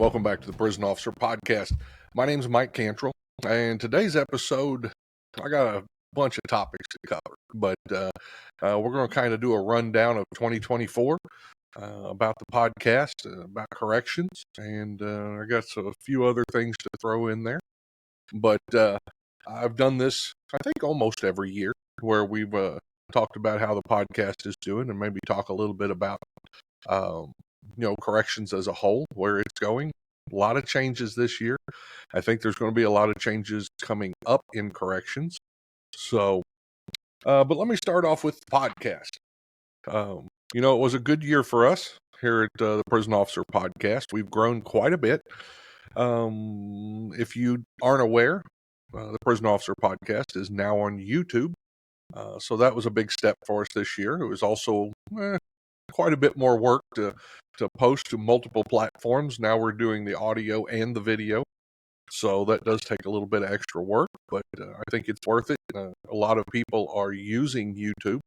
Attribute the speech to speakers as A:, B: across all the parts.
A: welcome back to the Prison Officer Podcast. My name is Mike Cantrell, and today's episode, I got a bunch of topics to cover, but we're going to kind of do a rundown of 2024 about the podcast, about corrections, and I got a few other things to throw in there. But I've done this, I think, almost every year, where we've talked about how the podcast is doing and maybe talk a little bit about corrections as a whole, where it's going. A lot of changes this year. I think there's going to be a lot of changes coming up in corrections. So, but let me start off with the podcast. It was a good year for us here at the Prison Officer Podcast. We've grown quite a bit. If you aren't aware, the Prison Officer Podcast is now on YouTube. So that was a big step for us this year. It was also quite a bit more work to post to multiple platforms. Now we're doing the audio and the video, so that does take a little bit of extra work, but I think it's worth it. A lot of people are using YouTube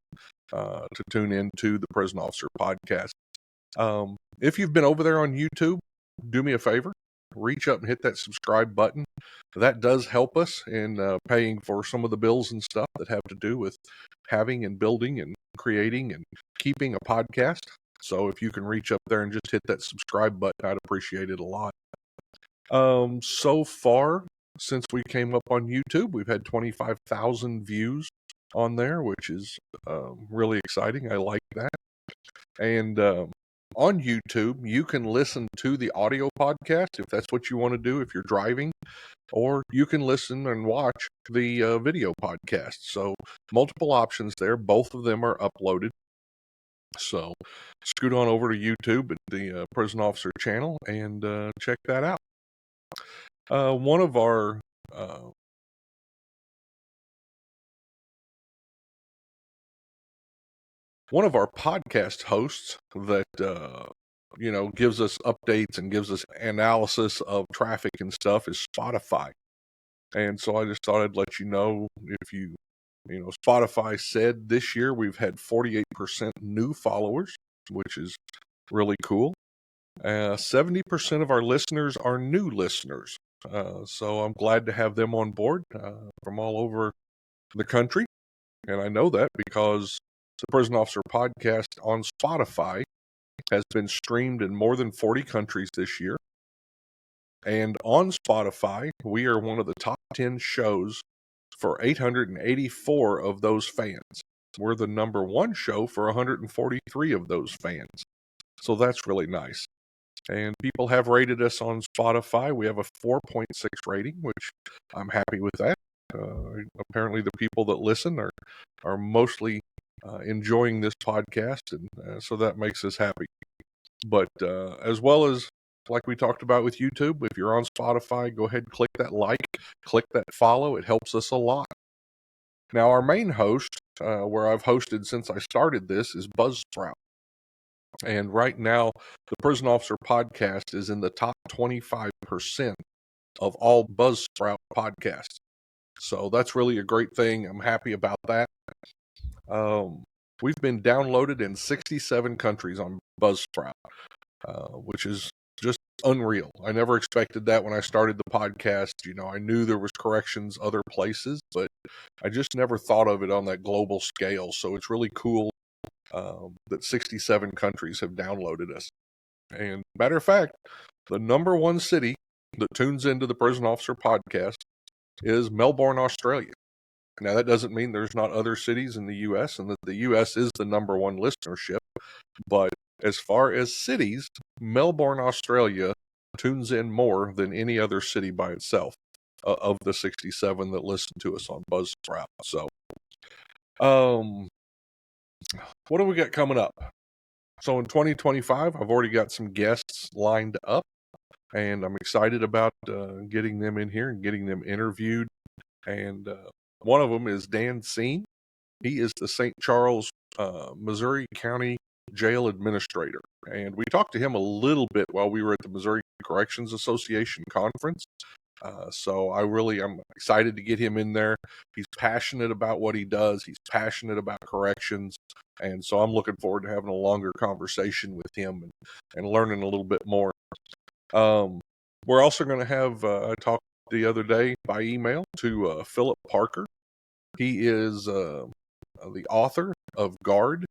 A: to tune into the Prison Officer Podcast. If you've been over there on YouTube, do me a favor, reach up and hit that subscribe button. That does help us in paying for some of the bills and stuff that have to do with having and building and creating and keeping a podcast. So if you can reach up there and just hit that subscribe button, I'd appreciate it a lot. So far, since we came up on YouTube, we've had 25,000 views on there, which is really exciting. I like that. And on YouTube, you can listen to the audio podcast if that's what you want to do if you're driving, or you can listen and watch the video podcast. So multiple options there. Both of them are uploaded. So scoot on over to YouTube at the Prison Officer channel and check that out. One of our podcast hosts that gives us updates and gives us analysis of traffic and stuff is Spotify. And so I just thought I'd let you know, if Spotify said this year we've had 48% new followers, which is really cool. 70% of our listeners are new listeners. So I'm glad to have them on board from all over the country. And I know that because the Prison Officer Podcast on Spotify has been streamed in more than 40 countries this year. And on Spotify, we are one of the top 10 shows for 884 of those fans. We're the number one show for 143 of those fans. So that's really nice. And people have rated us on Spotify. We have a 4.6 rating, which I'm happy with that. Apparently the people that listen are mostly enjoying this podcast, and so that makes us happy. But as well as, like we talked about with YouTube, if you're on Spotify, go ahead and click that like, click that follow. It helps us a lot. Now, our main host, where I've hosted since I started this, is Buzzsprout. And right now, the Prison Officer Podcast is in the top 25% of all Buzzsprout podcasts. So that's really a great thing. I'm happy about that. We've been downloaded in 67 countries on Buzzsprout, which is just unreal. I never expected that when I started the podcast. I knew there was corrections other places, but I just never thought of it on that global scale. So it's really cool that 67 countries have downloaded us. And matter of fact, the number one city that tunes into the Prison Officer Podcast is Melbourne, Australia. Now, that doesn't mean there's not other cities in the U.S. and that the U.S. is the number one listenership. But as far as cities, Melbourne, Australia tunes in more than any other city by itself of the 67 that listen to us on Buzzsprout. So, what do we got coming up? So in 2025, I've already got some guests lined up, and I'm excited about getting them in here and getting them interviewed. And one of them is Dan Seen. He is the St. Charles, Missouri County Jail Administrator. And we talked to him a little bit while we were at the Missouri Corrections Association conference. So I'm excited to get him in there. He's passionate about what he does. He's passionate about corrections. And so I'm looking forward to having a longer conversation with him and learning a little bit more. We're also going to have, I talked the other day by email to Philip Parker. He is the author of Guard,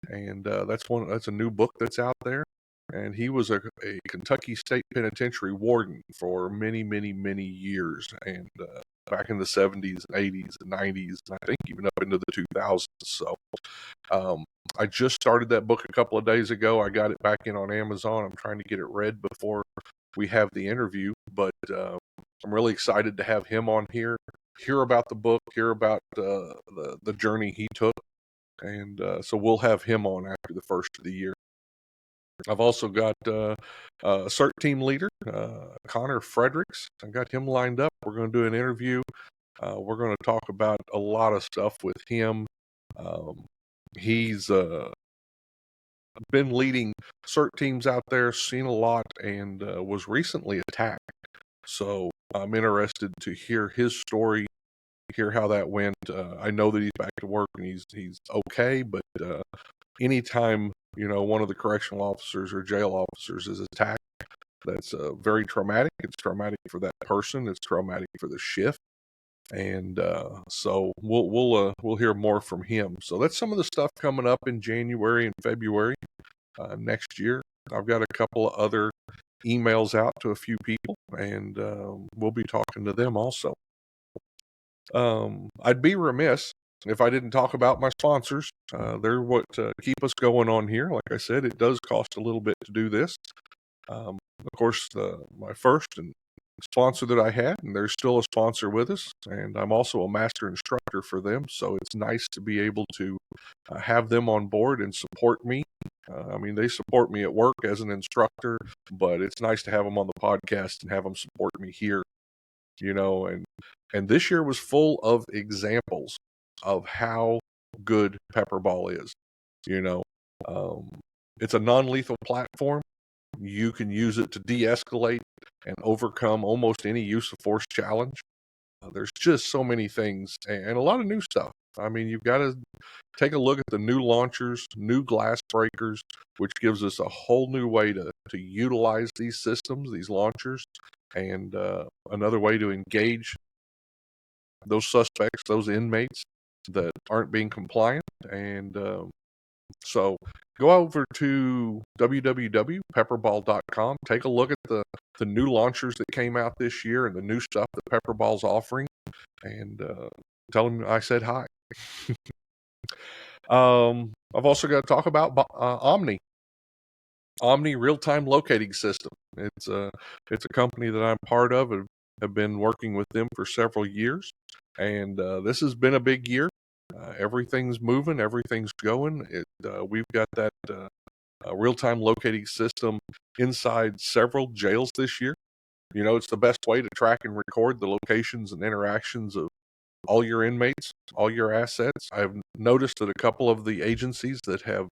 A: and that's a new book that's out there. And he was a Kentucky State Penitentiary warden for many, many, many years, and back in the 70s, and 80s, and 90s, and I think even up into the 2000s. So I just started that book a couple of days ago. I got it back in on Amazon. I'm trying to get it read before we have the interview, but I'm really excited to have him on here, hear about the book, hear about the journey he took, and so we'll have him on after the first of the year. I've also got a CERT team leader, Connor Fredericks. I got him lined up. We're going to do an interview. We're going to talk about a lot of stuff with him. He's been leading CERT teams out there, seen a lot, and was recently attacked. So I'm interested to hear his story, hear how that went. I know that he's back to work and he's okay, but anytime one of the correctional officers or jail officers is attacked, that's very traumatic. It's traumatic for that person. It's traumatic for the shift. And so we'll hear more from him. So that's some of the stuff coming up in January and February next year. I've got a couple of other emails out to a few people, and we'll be talking to them also. I'd be remiss if I didn't talk about my sponsors. They're what keep us going on here. Like I said, it does cost a little bit to do this. Of course, my first and sponsor that I had, and they're still a sponsor with us, and I'm also a master instructor for them, so it's nice to be able to have them on board and support me. I mean, they support me at work as an instructor, but it's nice to have them on the podcast and have them support me here, and this year was full of examples of how good Pepperball is. It's a non-lethal platform. You can use it to de-escalate and overcome almost any use of force challenge. There's just so many things and a lot of new stuff. I mean, you've got to take a look at the new launchers, new glass breakers, which gives us a whole new way to utilize these systems, these launchers, and another way to engage those suspects, those inmates that aren't being compliant. And so go over to www.pepperball.com. Take a look at the new launchers that came out this year and the new stuff that Pepperball's offering, and tell them I said hi. I've also got to talk about Omni real-time locating system. It's a company that I'm part of and have been working with them for several years, and this has been a big year. Everything's moving, everything's going. We've got that real-time locating system inside several jails this year. It's the best way to track and record the locations and interactions of all your inmates, all your assets. I've noticed that a couple of the agencies that have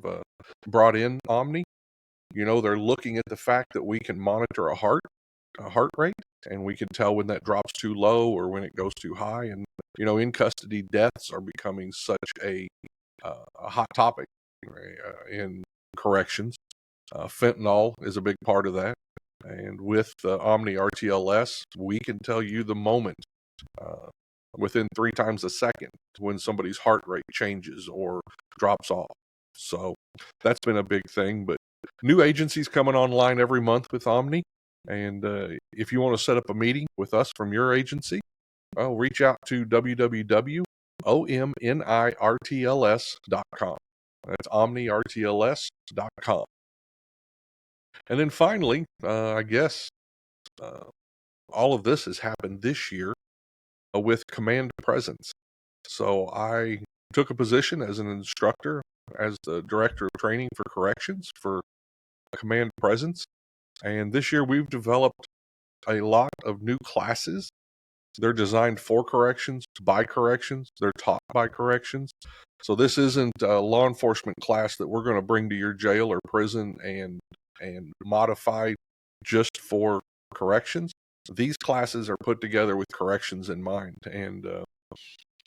A: brought in Omni, they're looking at the fact that we can monitor a heart rate, and we can tell when that drops too low or when it goes too high. And in custody deaths are becoming such a hot topic in corrections. Fentanyl is a big part of that, and with Omni RTLS, we can tell you the moment within 3 times a second when somebody's heart rate changes or drops off. So that's been a big thing. But new agencies coming online every month with Omni. And if you want to set up a meeting with us from your agency, reach out to www.omnirtls.com. That's omnirtls.com. And then finally, I guess all of this has happened this year with Command Presence. So I took a position as an instructor, as the director of training for corrections for Command Presence. And this year we've developed a lot of new classes. They're designed for corrections, by corrections. They're taught by corrections. So this isn't a law enforcement class that we're going to bring to your jail or prison and modify just for corrections. These classes are put together with corrections in mind, and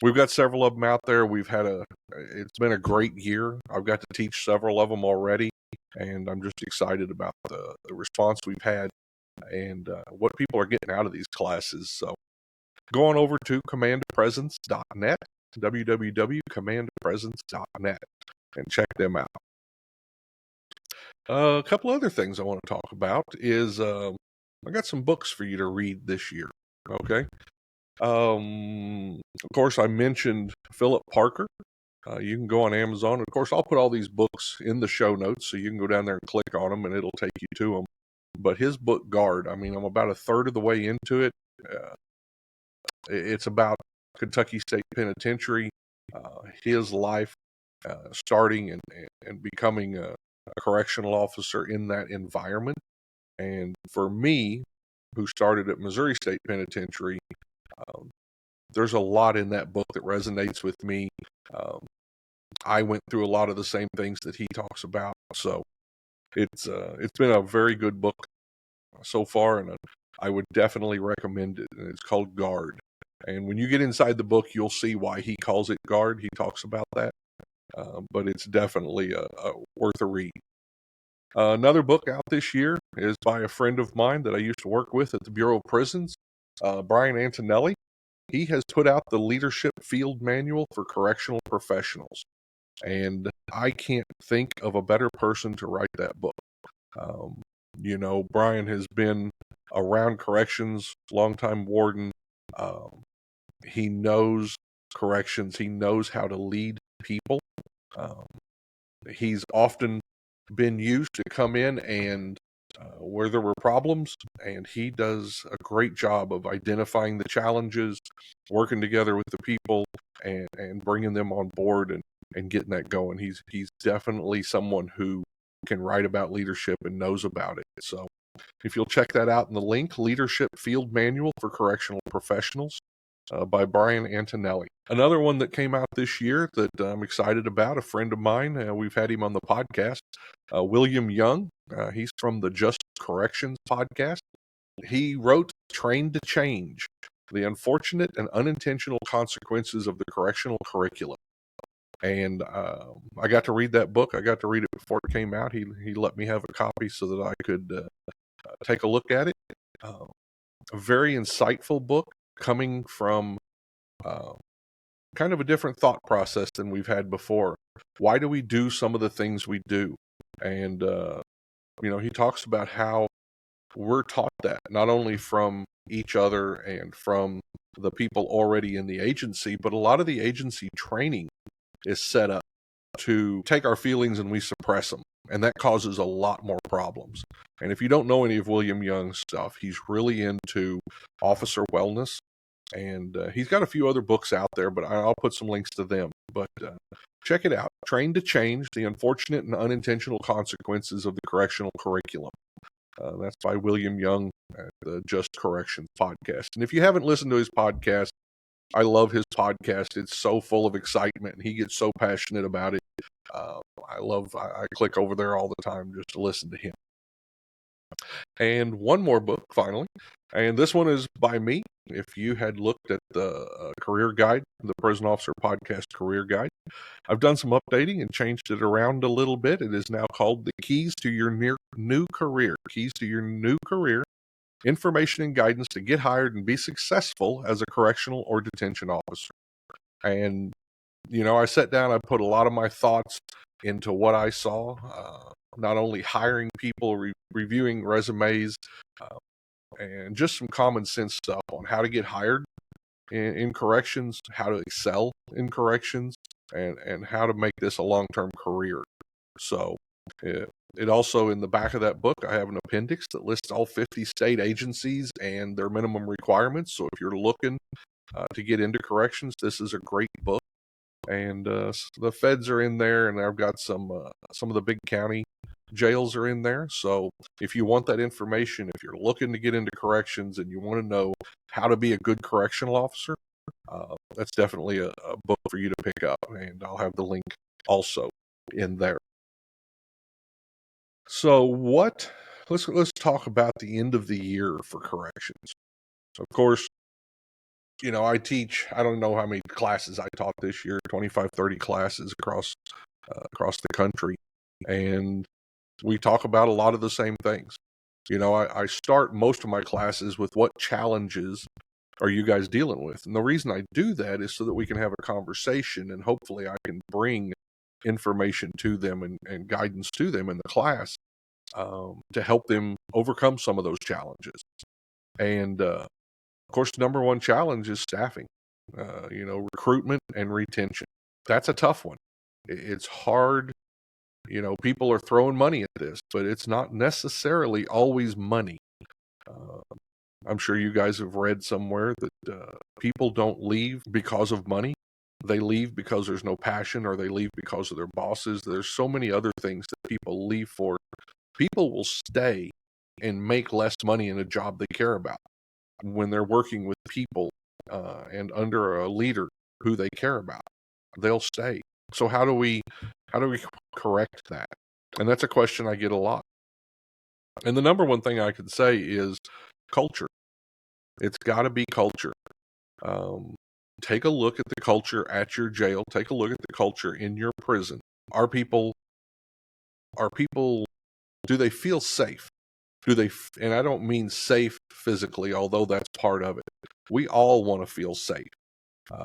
A: we've got several of them out there. It's been a great year. I've got to teach several of them already, and I'm just excited about the response we've had. and what people are getting out of these classes. So go on over to commandpresence.net, www.commandpresence.net, and check them out. A couple other things I want to talk about is I got some books for you to read this year. Okay. Of course, I mentioned Philip Parker. You can go on Amazon. Of course, I'll put all these books in the show notes, so you can go down there and click on them, and it'll take you to them. But his book, Guard, I mean, I'm about a third of the way into it. It's about Kentucky State Penitentiary, his life starting and becoming a correctional officer in that environment. And for me, who started at Missouri State Penitentiary, there's a lot in that book that resonates with me. I went through a lot of the same things that he talks about, so it's been a very good book so far, and I would definitely recommend it. And it's called Guard. And when you get inside the book, you'll see why he calls it Guard. He talks about that, but it's definitely worth a read. Another book out this year is by a friend of mine that I used to work with at the Bureau of Prisons, Brian Antonelli. He has put out the Leadership Field Manual for Correctional Professionals. And I can't think of a better person to write that book. Brian has been around corrections, longtime warden. He knows corrections. He knows how to lead people. He's often been used to come in and where there were problems, and he does a great job of identifying the challenges, working together with the people, and bringing them on board and getting that going. He's definitely someone who can write about leadership and knows about it. So if you'll check that out in the link, Leadership Field Manual for Correctional Professionals by Brian Antonelli. Another one that came out this year that I'm excited about, a friend of mine, we've had him on the podcast, William Young. He's from the Just Corrections podcast. He wrote Trained to Change, the Unfortunate and Unintentional Consequences of the Correctional Curriculum. And I got to read that book. I got to read it before it came out. He let me have a copy so that I could take a look at it. A very insightful book coming from kind of a different thought process than we've had before. Why do we do some of the things we do? And, he talks about how we're taught that, not only from each other and from the people already in the agency, but a lot of the agency training is set up to take our feelings and we suppress them. And that causes a lot more problems. And if you don't know any of William Young's stuff, he's really into officer wellness. And he's got a few other books out there, but I'll put some links to them. But check it out. Trained to Change, the Unfortunate and Unintentional Consequences of the Correctional Curriculum. That's by William Young at the Just Corrections podcast. And if you haven't listened to his podcast, I love his podcast. It's so full of excitement, and he gets so passionate about it. I click over there all the time just to listen to him. And one more book, finally. And this one is by me. If you had looked at the career guide, the Prison Officer Podcast career guide, I've done some updating and changed it around a little bit. It is now called The Keys to Your New Career. Keys to Your New Career. Information and guidance to get hired and be successful as a correctional or detention officer. And, I sat down, I put a lot of my thoughts into what I saw, not only hiring people, reviewing resumes, and just some common sense stuff on how to get hired in corrections, how to excel in corrections, and how to make this a long-term career. So it also, in the back of that book, I have an appendix that lists all 50 state agencies and their minimum requirements. So if you're looking to get into corrections, this is a great book. And the feds are in there, and I've got some of the big county jails are in there. So if you want that information, if you're looking to get into corrections and you want to know how to be a good correctional officer, that's definitely a book for you to pick up. And I'll have the link also in there. So let's talk about the end of the year for corrections. Of course, I teach, I don't know how many classes I taught this year, 25, 30 classes across the country. And we talk about a lot of the same things. I start most of my classes with what challenges are you guys dealing with? And the reason I do that is so that we can have a conversation, and hopefully I can bring information to them and guidance to them in the class to help them overcome some of those challenges. And of course, the number one challenge is staffing, recruitment and retention. That's a tough one. It's hard. People are throwing money at this, but it's not necessarily always money. Uh, I'm sure you guys have read somewhere that people don't leave because of money. They leave because there's no passion, or they leave because of their bosses. There's so many other things that people leave for. People will stay and make less money in a job they care about when they're working with people and under a leader who they care about. They'll stay. So how do we correct that? And that's a question I get a lot. And the number one thing I could say is culture. It's got to be culture. Take a look at the culture at your jail. Take a look at the culture in your prison. Are people, do they feel safe? And I don't mean safe physically, although that's part of it. We all want to feel safe.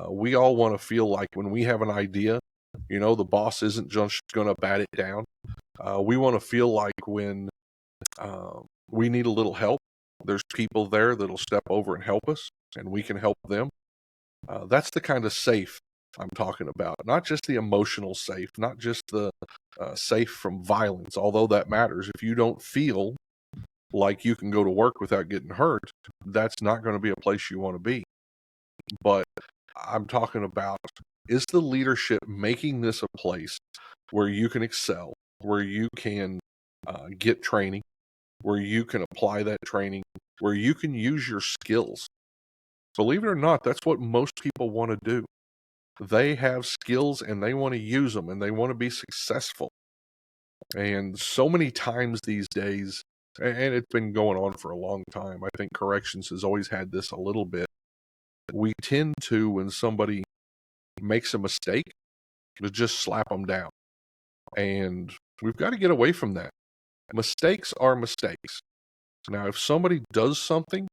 A: We all want to feel like when we have an idea, the boss isn't just going to bat it down. We want to feel like when we need a little help, there's people there that'll step over and help us, and we can help them. That's the kind of safe I'm talking about. Not just the emotional safe, not just the safe from violence, although that matters. If you don't feel like you can go to work without getting hurt, that's not going to be a place you want to be. But I'm talking about, is the leadership making this a place where you can excel, where you can get training, where you can apply that training, where you can use your skills? Believe it or not, that's what most people want to do. They have skills and they want to use them, and they want to be successful. And so many times these days, and it's been going on for a long time, I think corrections has always had this a little bit. We tend to, when somebody makes a mistake, to just slap them down. And we've got to get away from that. Mistakes are mistakes. Now, if somebody does something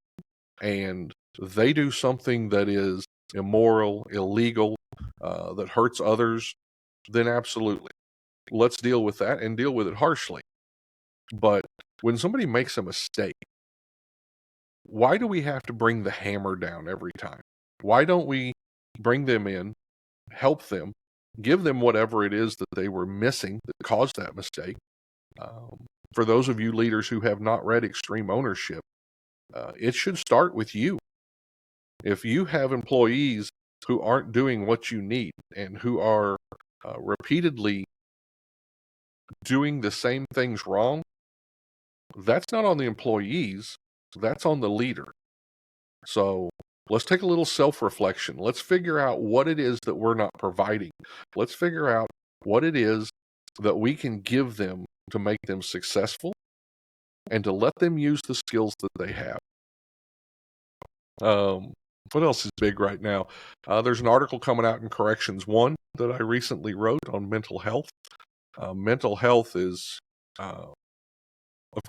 A: and they do something that is immoral, illegal, that hurts others, then absolutely. Let's deal with that and deal with it harshly. But when somebody makes a mistake, why do we have to bring the hammer down every time? Why don't we bring them in, help them, give them whatever it is that they were missing that caused that mistake? For those of you leaders who have not read Extreme Ownership, it should start with you. If you have employees who aren't doing what you need and who are repeatedly doing the same things wrong, that's not on the employees, that's on the leader. So let's take a little self-reflection. Let's figure out what it is that we're not providing. Let's figure out what it is that we can give them to make them successful and to let them use the skills that they have. What else is big right now? There's an article coming out in Corrections 1 that I recently wrote on mental health. Mental health is, of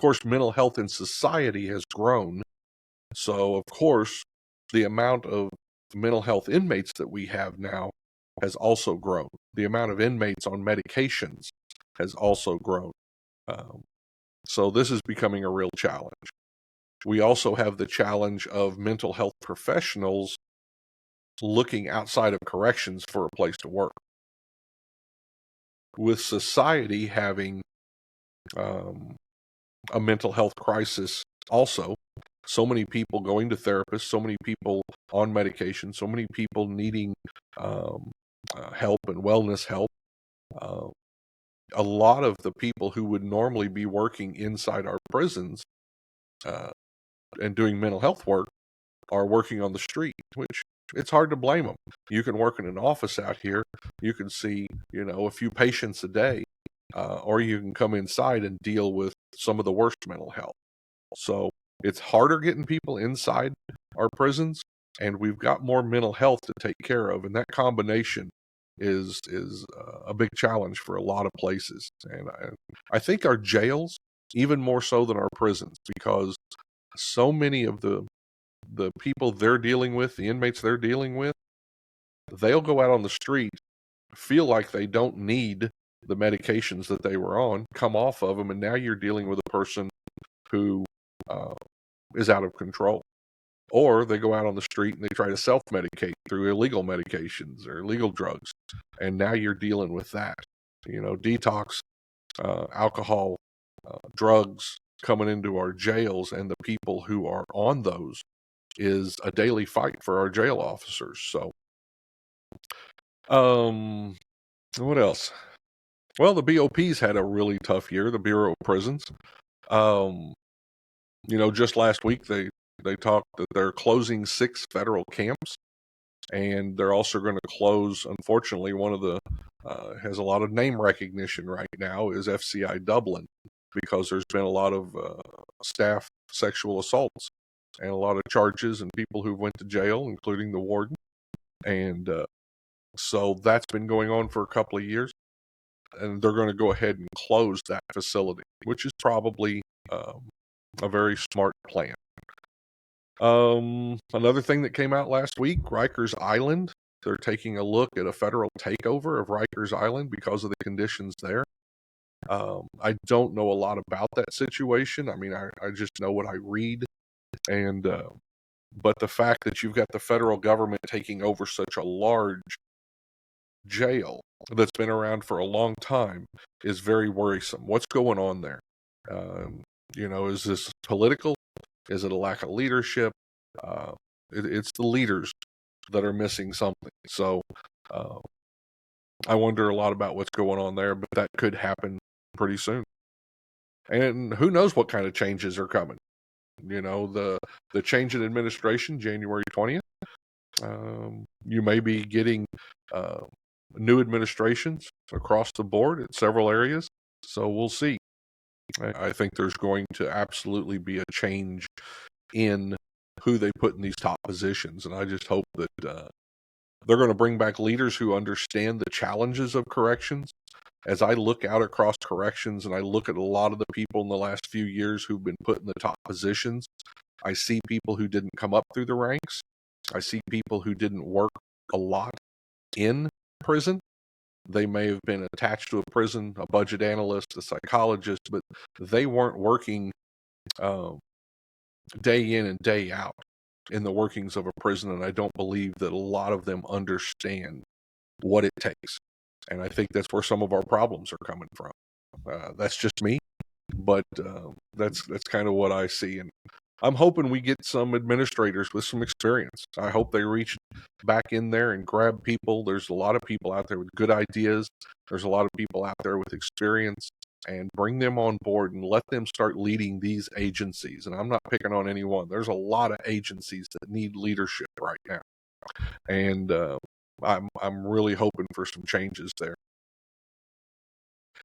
A: course, mental health in society has grown. So, of course, the amount of mental health inmates that we have now has also grown. The amount of inmates on medications has also grown. So this is becoming a real challenge. We also have the challenge of mental health professionals looking outside of corrections for a place to work. With society having a mental health crisis also, so many people going to therapists, so many people on medication, so many people needing help and wellness help. A lot of the people who would normally be working inside our prisons and doing mental health work are working on the street, which it's hard to blame them. You can work in an office out here. You can see, a few patients a day, or you can come inside and deal with some of the worst mental health. So it's harder getting people inside our prisons, and we've got more mental health to take care of. And that combination is a big challenge for a lot of places. And I think our jails even more so than our prisons, because so many of the people they're dealing with, the inmates they're dealing with, they'll go out on the street, feel like they don't need the medications that they were on, come off of them, and now you're dealing with a person who uh, is out of control. Or they go out on the street and they try to self-medicate through illegal medications or illegal drugs, and now you're dealing with that. Detox, alcohol, drugs coming into our jails, and the people who are on those is a daily fight for our jail officers. So, what else? Well, the BOP's had a really tough year, the Bureau of Prisons. Just last week they talked that they're closing 6 federal camps, and they're also going to close, unfortunately, one of the has a lot of name recognition right now, is FCI Dublin, because there's been a lot of staff sexual assaults and a lot of charges and people who went to jail, including the warden. And so that's been going on for a couple of years, and they're going to go ahead and close that facility, which is probably a very smart plan. Another thing that came out last week, Rikers Island. They're taking a look at a federal takeover of Rikers Island because of the conditions there. I don't know a lot about that situation. I mean, I just know what I read. And but the fact that you've got the federal government taking over such a large jail that's been around for a long time is very worrisome. What's going on there? Is this political? Is it a lack of leadership? It's the leaders that are missing something. So I wonder a lot about what's going on there, but that could happen pretty soon. And who knows what kind of changes are coming. The change in administration, January 20th. You may be getting new administrations across the board at several areas. So we'll see. I think there's going to absolutely be a change in who they put in these top positions. And I just hope that they're going to bring back leaders who understand the challenges of corrections. As I look out across corrections and I look at a lot of the people in the last few years who've been put in the top positions, I see people who didn't come up through the ranks. I see people who didn't work a lot in prison. They may have been attached to a prison, a budget analyst, a psychologist, but they weren't working day in and day out in the workings of a prison. And I don't believe that a lot of them understand what it takes. And I think that's where some of our problems are coming from. That's just me, but that's kind of what I see. And I'm hoping we get some administrators with some experience. I hope they reach back in there and grab people. There's a lot of people out there with good ideas. There's a lot of people out there with experience, and bring them on board and let them start leading these agencies. And I'm not picking on anyone. There's a lot of agencies that need leadership right now. And I'm really hoping for some changes there.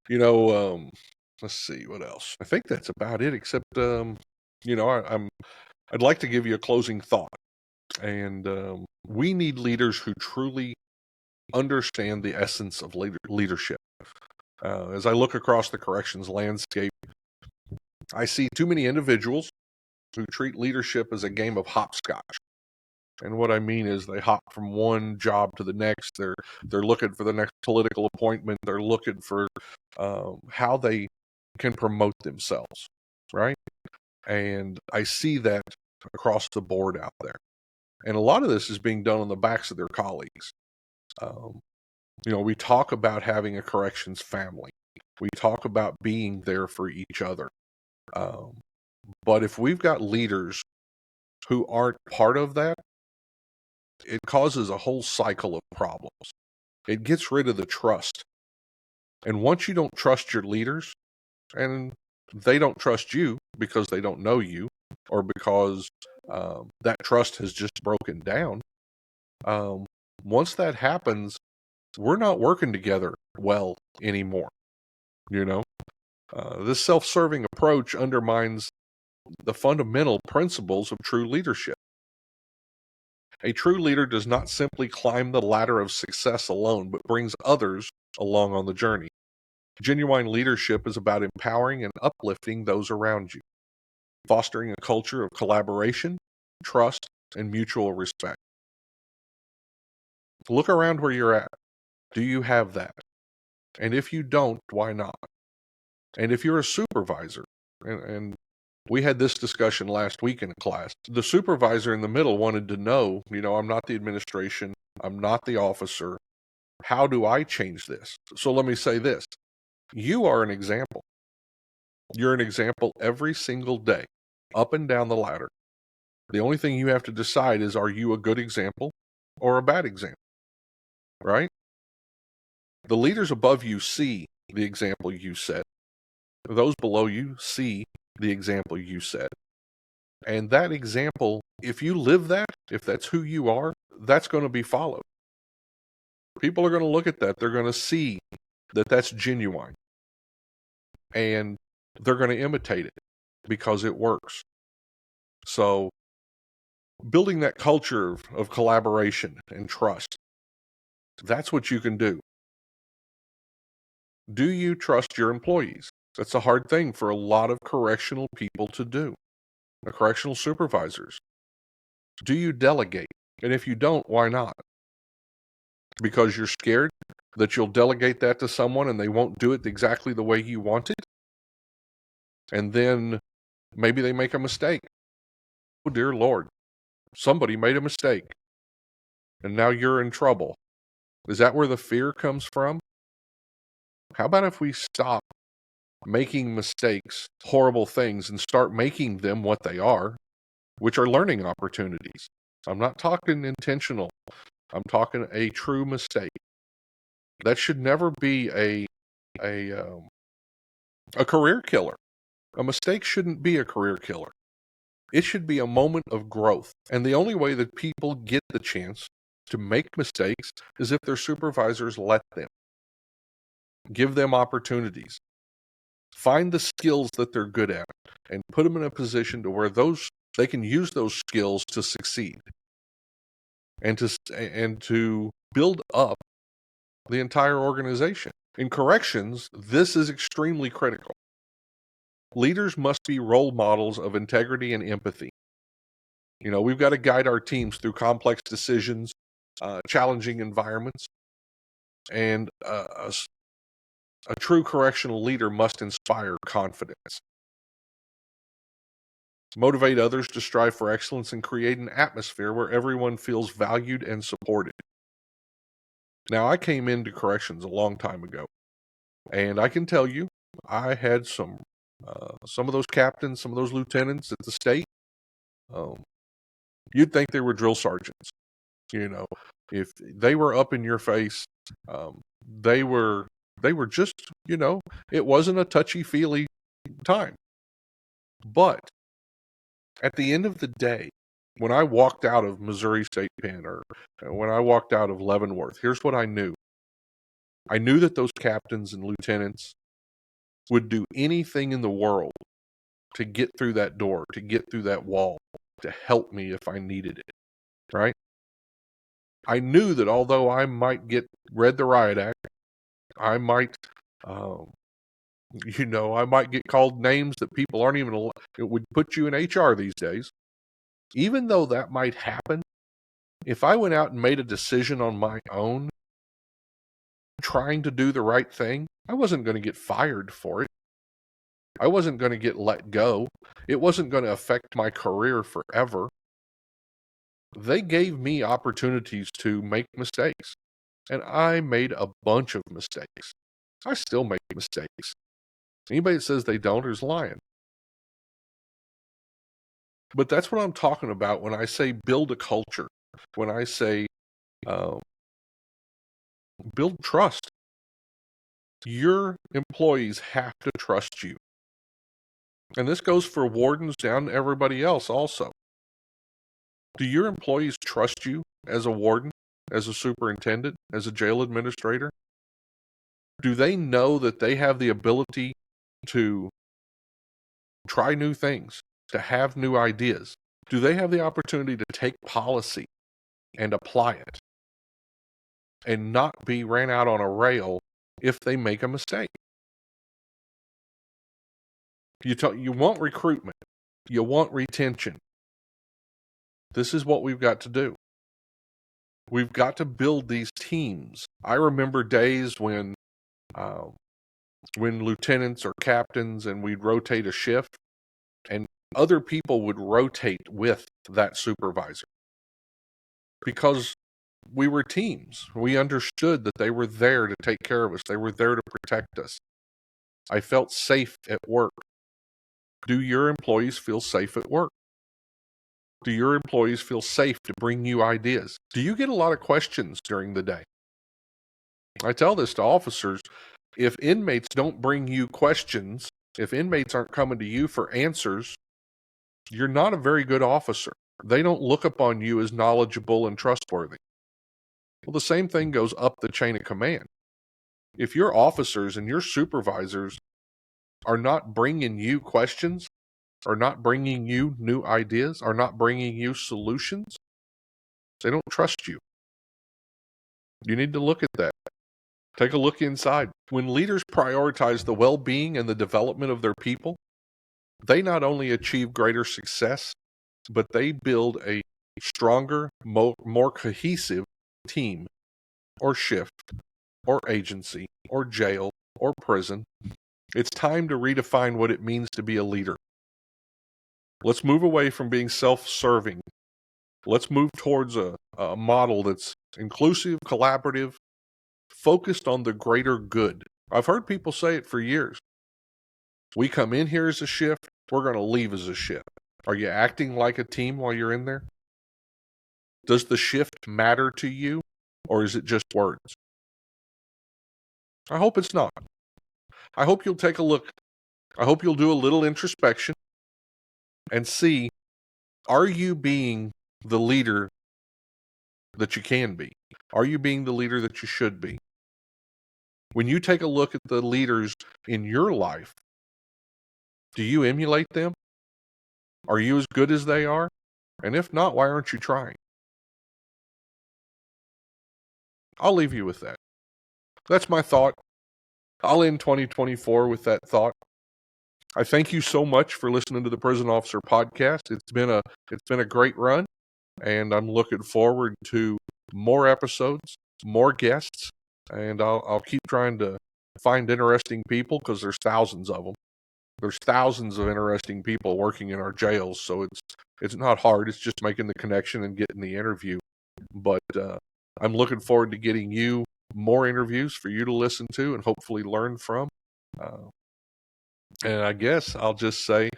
A: Let's see what else. I think that's about it. Except, I'd like to give you a closing thought. And we need leaders who truly understand the essence of leadership. As I look across the corrections landscape, I see too many individuals who treat leadership as a game of hopscotch. And what I mean is they hop from one job to the next. They're looking for the next political appointment. They're looking for how they can promote themselves, right? And I see that across the board out there. And a lot of this is being done on the backs of their colleagues. We talk about having a corrections family. We talk about being there for each other. But if we've got leaders who aren't part of that, it causes a whole cycle of problems. It gets rid of the trust. And once you don't trust your leaders, and they don't trust you because they don't know you, or because that trust has just broken down, once that happens, we're not working together well anymore. This self-serving approach undermines the fundamental principles of true leadership. A true leader does not simply climb the ladder of success alone, but brings others along on the journey. Genuine leadership is about empowering and uplifting those around you, fostering a culture of collaboration, trust, and mutual respect. Look around where you're at. Do you have that? And if you don't, why not? And if you're a supervisor, and we had this discussion last week in class, the supervisor in the middle wanted to know, I'm not the administration, I'm not the officer. How do I change this? So let me say this. You are an example. You're an example every single day, up and down the ladder. The only thing you have to decide is, are you a good example or a bad example? Right? The leaders above you see the example you set. Those below you see the example you set. And that example, if you live that, if that's who you are, that's going to be followed. People are going to look at that. They're going to see that that's genuine. And they're going to imitate it because it works. So building that culture of collaboration and trust, that's what you can do. Do you trust your employees? That's a hard thing for a lot of correctional people to do. The correctional supervisors. Do you delegate? And if you don't, why not? Because you're scared that you'll delegate that to someone and they won't do it exactly the way you want it? And then maybe they make a mistake. Oh, dear Lord, somebody made a mistake. And now you're in trouble. Is that where the fear comes from? How about if we stop making mistakes, horrible things, and start making them what they are, which are learning opportunities? I'm not talking intentional. I'm talking a true mistake. That should never be a career killer. A mistake shouldn't be a career killer. It should be a moment of growth. And the only way that people get the chance to make mistakes is if their supervisors let them. Give them opportunities. Find the skills that they're good at and put them in a position to where they can use those skills to succeed and to build up the entire organization. In corrections, this is extremely critical. Leaders must be role models of integrity and empathy. We've got to guide our teams through complex decisions, challenging environments, and a true correctional leader must inspire confidence. Motivate others to strive for excellence and create an atmosphere where everyone feels valued and supported. Now, I came into corrections a long time ago, and I can tell you, I had some of those captains, some of those lieutenants at the state. You'd think they were drill sergeants. If they were up in your face, they were just, it wasn't a touchy-feely time. But at the end of the day, when I walked out of Missouri State Pen or when I walked out of Leavenworth, here's what I knew. I knew that those captains and lieutenants would do anything in the world to get through that door, to get through that wall, to help me if I needed it, right? I knew that although I might get read the riot act, I might, I might get called names that people aren't even, it would put you in HR these days. Even though that might happen, if I went out and made a decision on my own, trying to do the right thing, I wasn't going to get fired for it. I wasn't going to get let go. It wasn't going to affect my career forever. They gave me opportunities to make mistakes, and I made a bunch of mistakes. I still make mistakes. Anybody that says they don't is lying. But that's what I'm talking about when I say build a culture, when I say build trust. Your employees have to trust you. And this goes for wardens down to everybody else also. Do your employees trust you as a warden, as a superintendent, as a jail administrator? Do they know that they have the ability to try new things, to have new ideas? Do they have the opportunity to take policy and apply it and not be ran out on a rail if they make a mistake? You want recruitment. You want retention. This is what we've got to do. We've got to build these teams. I remember days when lieutenants or captains and we'd rotate a shift and other people would rotate with that supervisor because we were teams. We understood that they were there to take care of us. They were there to protect us. I felt safe at work. Do your employees feel safe at work? Do your employees feel safe to bring you ideas? Do you get a lot of questions during the day? I tell this to officers. If inmates don't bring you questions, if inmates aren't coming to you for answers, you're not a very good officer. They don't look upon you as knowledgeable and trustworthy. Well, the same thing goes up the chain of command. If your officers and your supervisors are not bringing you questions, are not bringing you new ideas, are not bringing you solutions, they don't trust you. You need to look at that. Take a look inside. When leaders prioritize the well-being and the development of their people, they not only achieve greater success, but they build a stronger, more cohesive team or shift or agency or jail or prison. It's time to redefine what it means to be a leader. Let's move away from being self-serving. Let's move towards a model that's inclusive, collaborative, focused on the greater good. I've heard people say it for years. We come in here as a shift, we're going to leave as a shift. Are you acting like a team while you're in there? Does the shift matter to you, or is it just words? I hope it's not. I hope you'll take a look. I hope you'll do a little introspection and see, are you being the leader that you can be? Are you being the leader that you should be? When you take a look at the leaders in your life, do you emulate them? Are you as good as they are? And if not, why aren't you trying? I'll leave you with that. That's my thought. I'll end 2024 with that thought. I thank you so much for listening to the Prison Officer Podcast. It's been a great run, and I'm looking forward to more episodes, more guests, and I'll keep trying to find interesting people because there's thousands of them. There's thousands of interesting people working in our jails, so it's not hard. It's just making the connection and getting the interview. But I'm looking forward to getting you more interviews for you to listen to and hopefully learn from. And I guess I'll just say,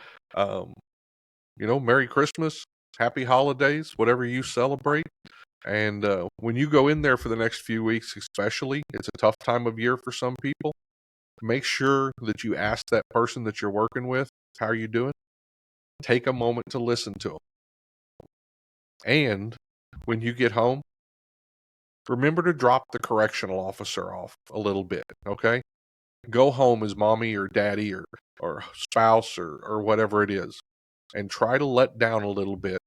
A: Merry Christmas, Happy Holidays, whatever you celebrate. And when you go in there for the next few weeks, especially, it's a tough time of year for some people. Make sure that you ask that person that you're working with, how are you doing? Take a moment to listen to them. And when you get home, remember to drop the correctional officer off a little bit, okay? Go home as mommy or daddy or spouse or whatever it is, and try to let down a little bit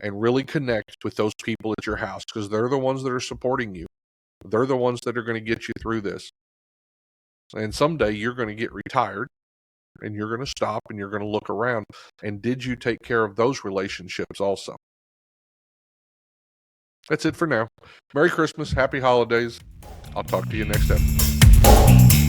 A: and really connect with those people at your house, because they're the ones that are supporting you. They're the ones that are going to get you through this. And someday you're going to get retired and you're going to stop and you're going to look around. And did you take care of those relationships also? That's it for now. Merry Christmas. Happy holidays. I'll talk to you next episode.